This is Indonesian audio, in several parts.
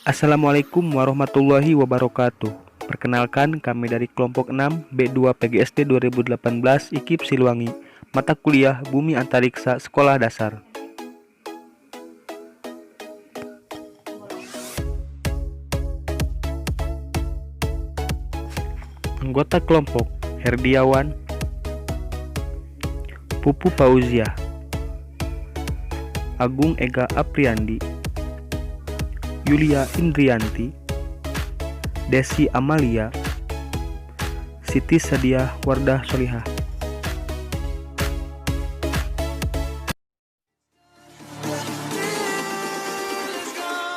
Assalamualaikum warahmatullahi wabarakatuh. Perkenalkan, kami dari kelompok 6 B2 PGSD 2018 IKIP Siluwangi, mata kuliah Bumi Antariksa Sekolah Dasar. Anggota kelompok: Herdiawan, Pupu Pauzia, Agung Ega Apriandi, Yulia Indrianti, Desi Amalia, Siti Sadia Wardah Solihah.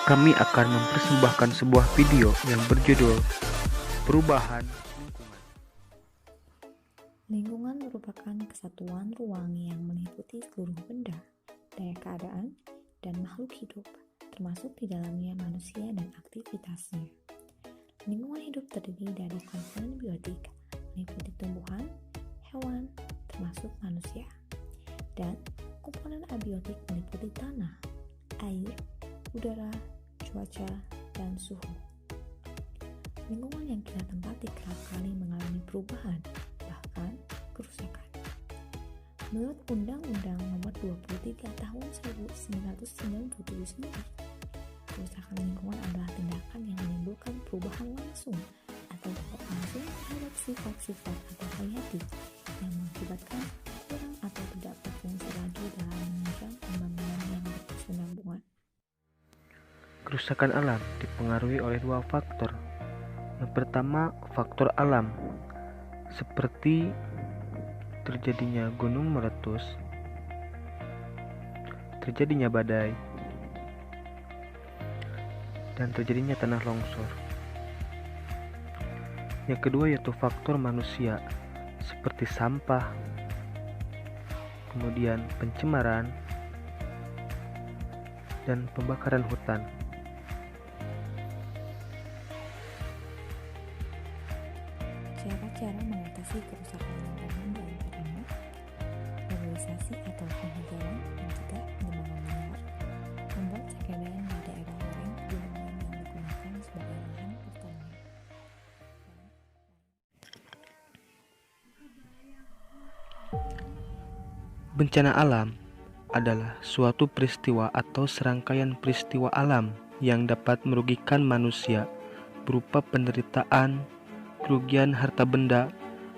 Kami akan mempersembahkan sebuah video yang berjudul Perubahan Lingkungan. Lingkungan merupakan kesatuan ruang yang meliputi seluruh benda, daya keadaan, dan makhluk hidup, termasuk di dalamnya manusia dan aktivitasnya. Lingkungan hidup terdiri dari komponen biotik, meliputi tumbuhan, hewan, termasuk manusia, dan komponen abiotik meliputi tanah, air, udara, cuaca, dan suhu. Lingkungan yang kita tempati kerap kali mengalami perubahan, bahkan kerusakan. Menurut Undang-Undang Nomor 23 Tahun 1999, kerusakan lingkungan adalah tindakan yang menimbulkan perubahan langsung atau tidak langsung terhadap sifat-sifat atau hayati yang mengakibatkan kurang atau tidak berfungsi lagi dalam menunjang pembangunan yang berkesinambungan. Kerusakan alam dipengaruhi oleh dua faktor. Yang pertama, faktor alam, seperti terjadinya gunung meletus, terjadinya badai, dan terjadinya tanah longsor. Yang kedua yaitu faktor manusia, seperti sampah, kemudian pencemaran, dan pembakaran hutan. Cara-cara mengatasi kerusakan lingkungan diantaranya urbanisasi atau penghijauan dan juga pengembangan liar, membuat sekadar di daerah lereng pegunungan yang digunakan sebagai lahan pertanian. Bencana alam adalah suatu peristiwa atau serangkaian peristiwa alam yang dapat merugikan manusia berupa penderitaan, kerugian harta benda,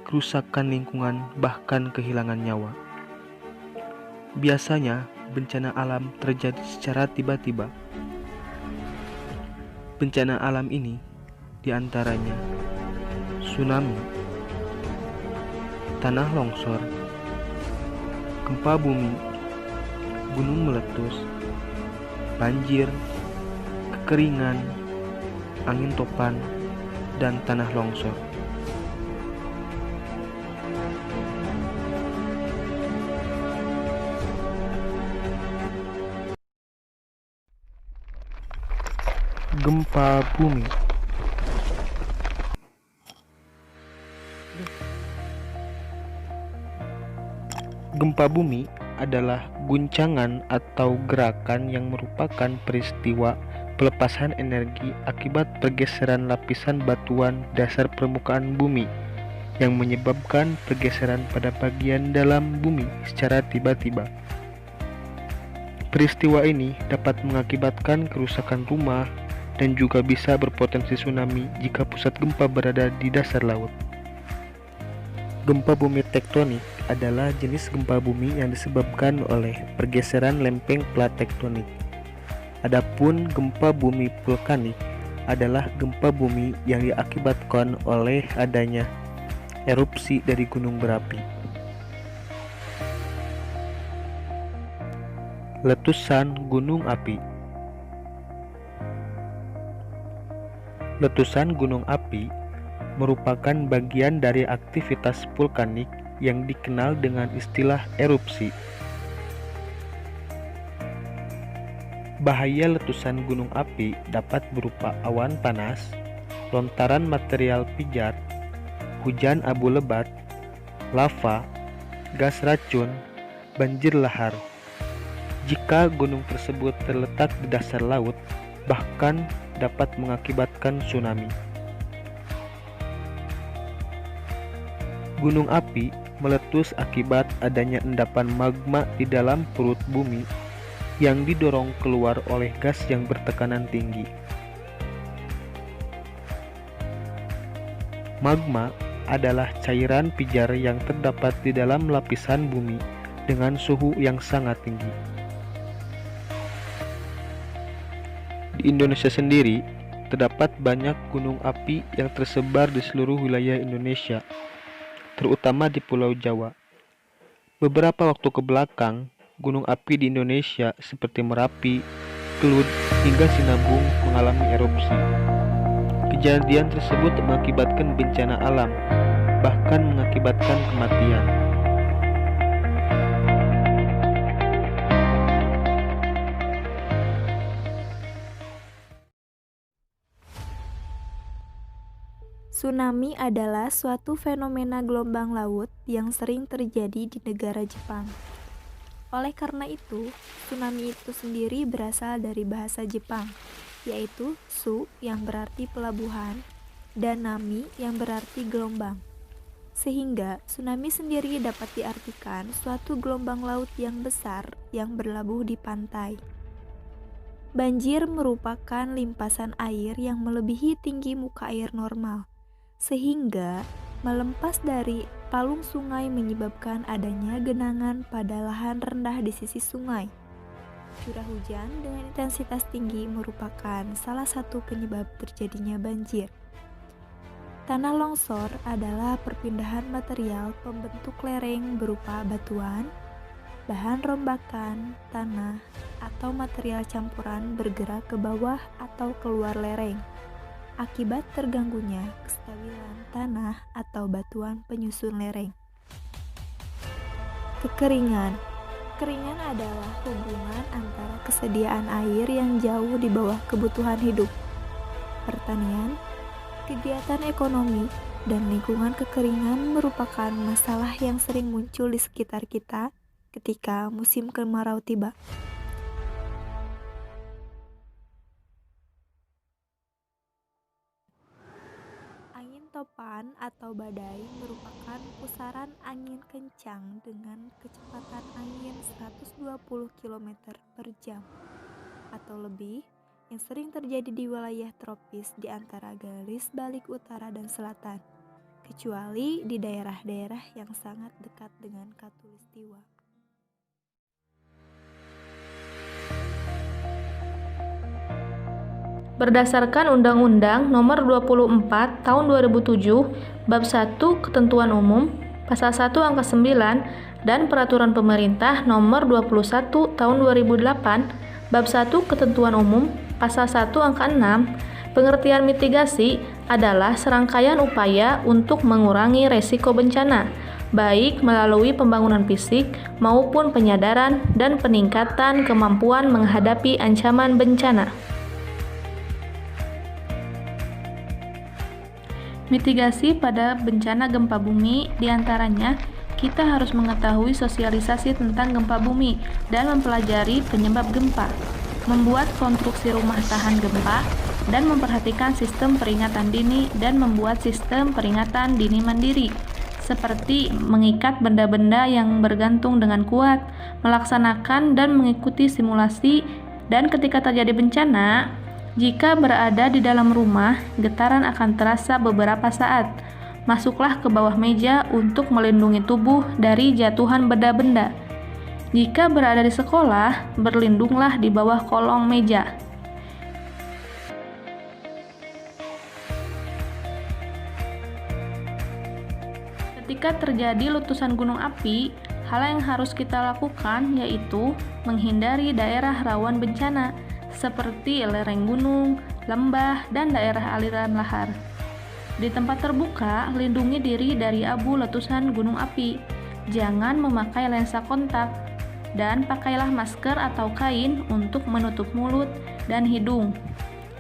kerusakan lingkungan, bahkan kehilangan nyawa. Biasanya, bencana alam terjadi secara tiba-tiba. Bencana alam ini diantaranya tsunami, tanah longsor, gempa bumi, gunung meletus, banjir, kekeringan, angin topan, dan tanah longsor. Gempa bumi. Gempa bumi adalah guncangan atau gerakan yang merupakan peristiwa pelepasan energi akibat pergeseran lapisan batuan dasar permukaan bumi yang menyebabkan pergeseran pada bagian dalam bumi secara tiba-tiba. Peristiwa ini dapat mengakibatkan kerusakan rumah dan juga bisa berpotensi tsunami jika pusat gempa berada di dasar laut. Gempa bumi tektonik adalah jenis gempa bumi yang disebabkan oleh pergeseran lempeng plat tektonik. Adapun gempa bumi vulkanik adalah gempa bumi yang diakibatkan oleh adanya erupsi dari gunung berapi. Letusan gunung api. Letusan gunung api merupakan bagian dari aktivitas vulkanik yang dikenal dengan istilah erupsi. Bahaya letusan gunung api dapat berupa awan panas, lontaran material pijar, hujan abu lebat, lava, gas racun, banjir lahar. Jika gunung tersebut terletak di dasar laut, bahkan dapat mengakibatkan tsunami. Gunung api meletus akibat adanya endapan magma di dalam perut bumi yang didorong keluar oleh gas yang bertekanan tinggi. Magma adalah cairan pijar yang terdapat di dalam lapisan bumi dengan suhu yang sangat tinggi. Di Indonesia sendiri, terdapat banyak gunung api yang tersebar di seluruh wilayah Indonesia, terutama di Pulau Jawa. Beberapa waktu ke belakang, gunung api di Indonesia seperti Merapi, Kelut, hingga Sinabung mengalami erupsi. Kejadian tersebut mengakibatkan bencana alam, bahkan mengakibatkan kematian. Tsunami adalah suatu fenomena gelombang laut yang sering terjadi di negara Jepang. Oleh karena itu, tsunami itu sendiri berasal dari bahasa Jepang, yaitu su yang berarti pelabuhan dan nami yang berarti gelombang. Sehingga tsunami sendiri dapat diartikan suatu gelombang laut yang besar yang berlabuh di pantai. Banjir merupakan limpasan air yang melebihi tinggi muka air normal, sehingga melempas dari palung sungai menyebabkan adanya genangan pada lahan rendah di sisi sungai. Curah hujan dengan intensitas tinggi merupakan salah satu penyebab terjadinya banjir. Tanah longsor adalah perpindahan material pembentuk lereng berupa batuan, bahan rombakan, tanah, atau material campuran bergerak ke bawah atau keluar lereng akibat terganggunya kestabilan tanah atau batuan penyusun lereng. Kekeringan adalah hubungan antara kesediaan air yang jauh di bawah kebutuhan hidup, pertanian, kegiatan ekonomi, dan lingkungan. Kekeringan merupakan masalah yang sering muncul di sekitar kita ketika musim kemarau tiba. Angin topan atau badai merupakan pusaran angin kencang dengan kecepatan angin 120 km per jam atau lebih yang sering terjadi di wilayah tropis di antara garis balik utara dan selatan, kecuali di daerah-daerah yang sangat dekat dengan Khatulistiwa. Berdasarkan Undang-Undang Nomor 24 Tahun 2007, Bab 1 Ketentuan Umum, Pasal 1 Angka 9, dan Peraturan Pemerintah Nomor 21 Tahun 2008, Bab 1 Ketentuan Umum, Pasal 1 Angka 6, pengertian mitigasi adalah serangkaian upaya untuk mengurangi resiko bencana, baik melalui pembangunan fisik maupun penyadaran dan peningkatan kemampuan menghadapi ancaman bencana. Mitigasi pada bencana gempa bumi diantaranya kita harus mengetahui sosialisasi tentang gempa bumi dan mempelajari penyebab gempa, membuat konstruksi rumah tahan gempa, dan memperhatikan sistem peringatan dini dan membuat sistem peringatan dini mandiri, seperti mengikat benda-benda yang bergantung dengan kuat, melaksanakan dan mengikuti simulasi, dan ketika terjadi bencana, jika berada di dalam rumah, getaran akan terasa beberapa saat. Masuklah ke bawah meja untuk melindungi tubuh dari jatuhan benda-benda. Jika berada di sekolah, berlindunglah di bawah kolong meja. Ketika terjadi letusan gunung api, hal yang harus kita lakukan yaitu menghindari daerah rawan bencana, seperti lereng gunung, lembah, dan daerah aliran lahar. Di tempat terbuka, lindungi diri dari abu letusan gunung api. Jangan memakai lensa kontak, dan pakailah masker atau kain untuk menutup mulut dan hidung.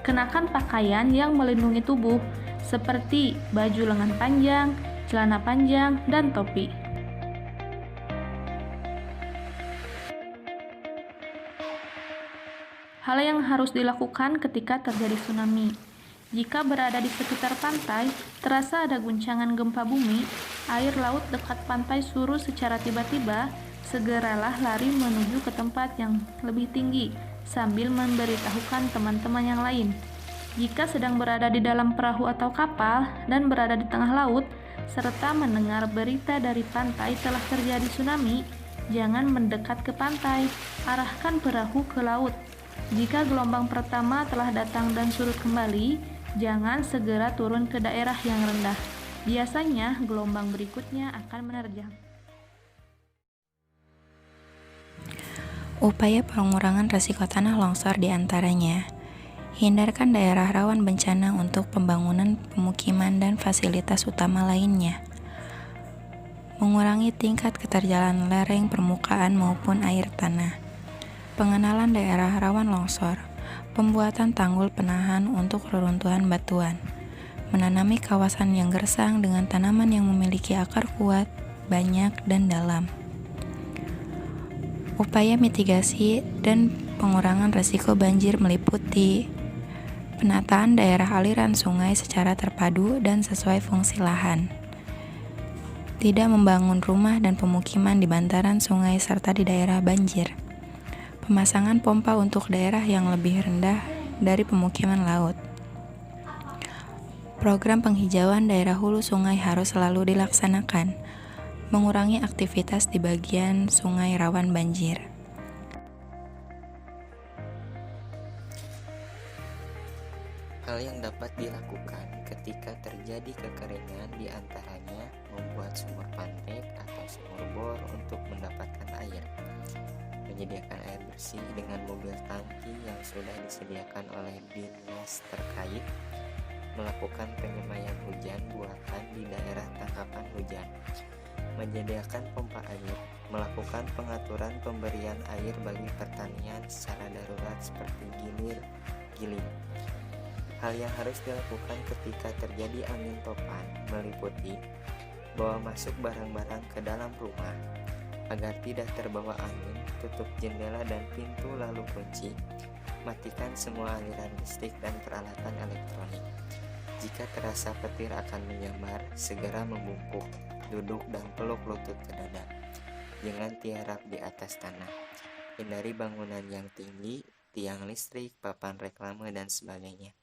Kenakan pakaian yang melindungi tubuh, seperti baju lengan panjang, celana panjang, dan topi. Hal yang harus dilakukan ketika terjadi tsunami. Jika berada di sekitar pantai, terasa ada guncangan gempa bumi, air laut dekat pantai surut secara tiba-tiba, segeralah lari menuju ke tempat yang lebih tinggi sambil memberitahukan teman-teman yang lain. Jika sedang berada di dalam perahu atau kapal dan berada di tengah laut, serta mendengar berita dari pantai telah terjadi tsunami, jangan mendekat ke pantai, arahkan perahu ke laut. Jika gelombang pertama telah datang dan surut kembali, jangan segera turun ke daerah yang rendah. Biasanya gelombang berikutnya akan menerjang. Upaya pengurangan risiko tanah longsor diantaranya, hindarkan daerah rawan bencana untuk pembangunan pemukiman dan fasilitas utama lainnya. Mengurangi tingkat keterjalan lereng permukaan maupun air tanah. Pengenalan daerah rawan longsor, pembuatan tanggul penahan untuk reruntuhan batuan, menanami kawasan yang gersang dengan tanaman yang memiliki akar kuat, banyak, dan dalam. Upaya mitigasi dan pengurangan risiko banjir meliputi penataan daerah aliran sungai secara terpadu dan sesuai fungsi lahan, tidak membangun rumah dan pemukiman di bantaran sungai serta di daerah banjir, pemasangan pompa untuk daerah yang lebih rendah dari pemukiman laut. Program penghijauan daerah hulu sungai harus selalu dilaksanakan, mengurangi aktivitas di bagian sungai rawan banjir. Hal yang dapat dilakukan ketika terjadi kekeringan diantaranya membuat sumur pandek atau sumur bor untuk mendapatkan air, menyediakan air bersih dengan mobil tangki yang sudah disediakan oleh dinas terkait, melakukan penyemayan hujan buatan di daerah tangkapan hujan, menyediakan pompa air, melakukan pengaturan pemberian air bagi pertanian secara darurat seperti giling. Hal yang harus dilakukan ketika terjadi angin topan meliputi bawa masuk barang-barang ke dalam rumah agar tidak terbawa angin, tutup jendela dan pintu lalu kunci, matikan semua aliran listrik dan peralatan elektronik. Jika terasa petir akan menyambar, segera membungkuk, duduk dan peluk lutut ke dada. Jangan tiarap di atas tanah. Hindari bangunan yang tinggi, tiang listrik, papan reklame dan sebagainya.